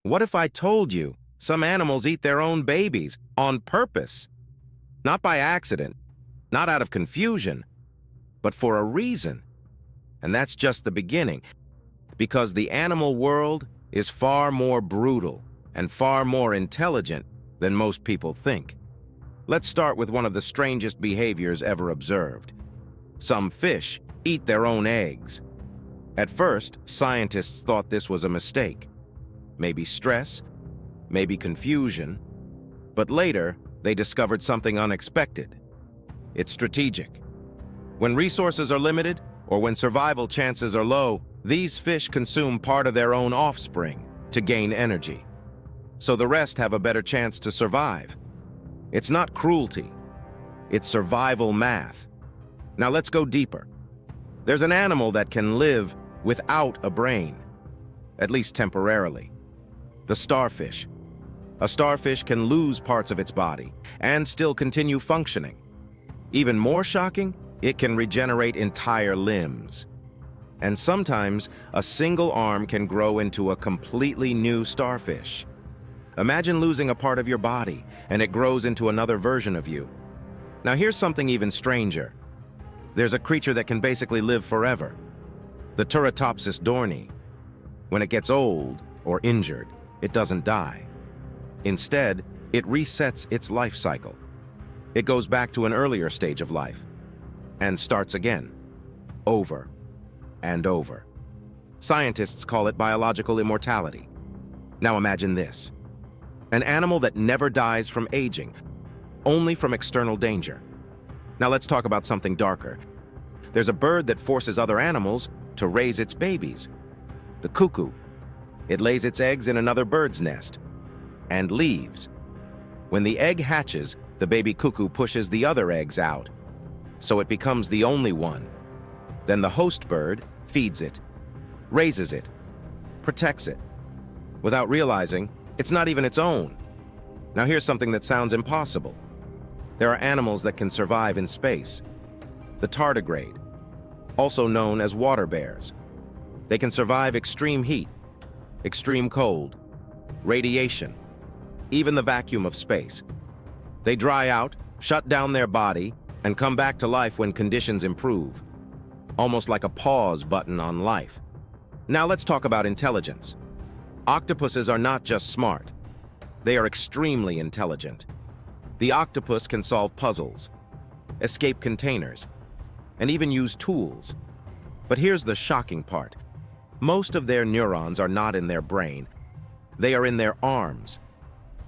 What if I told you some animals eat their own babies on purpose? Not by accident, not out of confusion, but for a reason. And that's just the beginning, because the animal world is far more brutal and far more intelligent than most people think. Let's start with one of the strangest behaviors ever observed. Some fish eat their own eggs. At first, scientists thought this was a mistake. Maybe stress, maybe confusion. But later, they discovered something unexpected. It's strategic. When resources are limited, or when survival chances are low, these fish consume part of their own offspring to gain energy, so the rest have a better chance to survive. It's not cruelty, it's survival math. Now let's go deeper. There's an animal that can live without a brain, at least temporarily. The starfish. A starfish can lose parts of its body and still continue functioning. Even more shocking, it can regenerate entire limbs. And sometimes, a single arm can grow into a completely new starfish. Imagine losing a part of your body, and it grows into another version of you. Now here's something even stranger. There's a creature that can basically live forever. The Turritopsis dohrnii. When it gets old or injured, it doesn't die. Instead, it resets its life cycle. It goes back to an earlier stage of life and starts again, over and over. Scientists call it biological immortality. Now imagine this. An animal that never dies from aging, only from external danger. Now let's talk about something darker. There's a bird that forces other animals to raise its babies. The cuckoo. It lays its eggs in another bird's nest and leaves. When the egg hatches, the baby cuckoo pushes the other eggs out, so it becomes the only one. Then the host bird feeds it, raises it, protects it, without realizing it's not even its own. Now here's something that sounds impossible. There are animals that can survive in space. The tardigrade, also known as water bears. They can survive extreme heat, extreme cold, radiation, even the vacuum of space. They dry out, shut down their body, and come back to life when conditions improve. Almost like a pause button on life. Now let's talk about intelligence. Octopuses are not just smart. They are extremely intelligent. The octopus can solve puzzles, escape containers, and even use tools. But here's the shocking part. Most of their neurons are not in their brain. They are in their arms,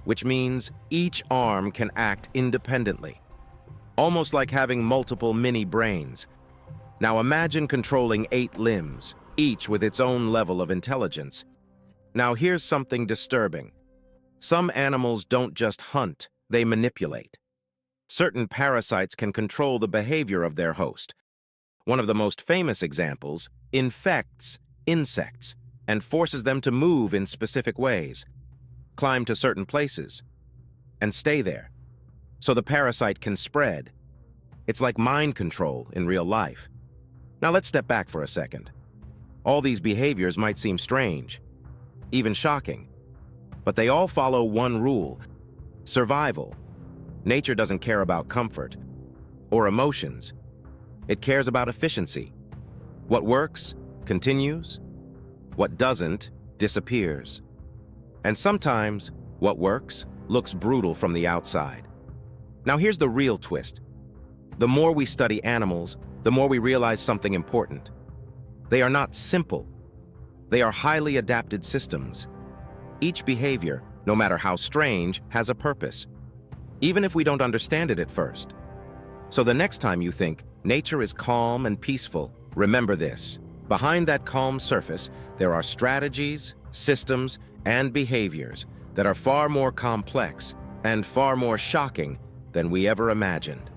which means each arm can act independently, almost like having multiple mini brains. Now imagine controlling 8 limbs, each with its own level of intelligence. Now here's something disturbing. Some animals don't just hunt, they manipulate. Certain parasites can control the behavior of their host. One of the most famous examples infects insects and forces them to move in specific ways, climb to certain places, and stay there, so the parasite can spread. It's like mind control in real life. Now let's step back for a second. All these behaviors might seem strange, even shocking, but they all follow one rule: survival. Nature doesn't care about comfort or emotions. It cares about efficiency. What works continues, what doesn't disappears. And sometimes, what works looks brutal from the outside. Now here's the real twist. The more we study animals, the more we realize something important. They are not simple. They are highly adapted systems. Each behavior, no matter how strange, has a purpose, even if we don't understand it at first. So the next time you think nature is calm and peaceful, remember this. Behind that calm surface, there are strategies, systems, and behaviors that are far more complex and far more shocking than we ever imagined.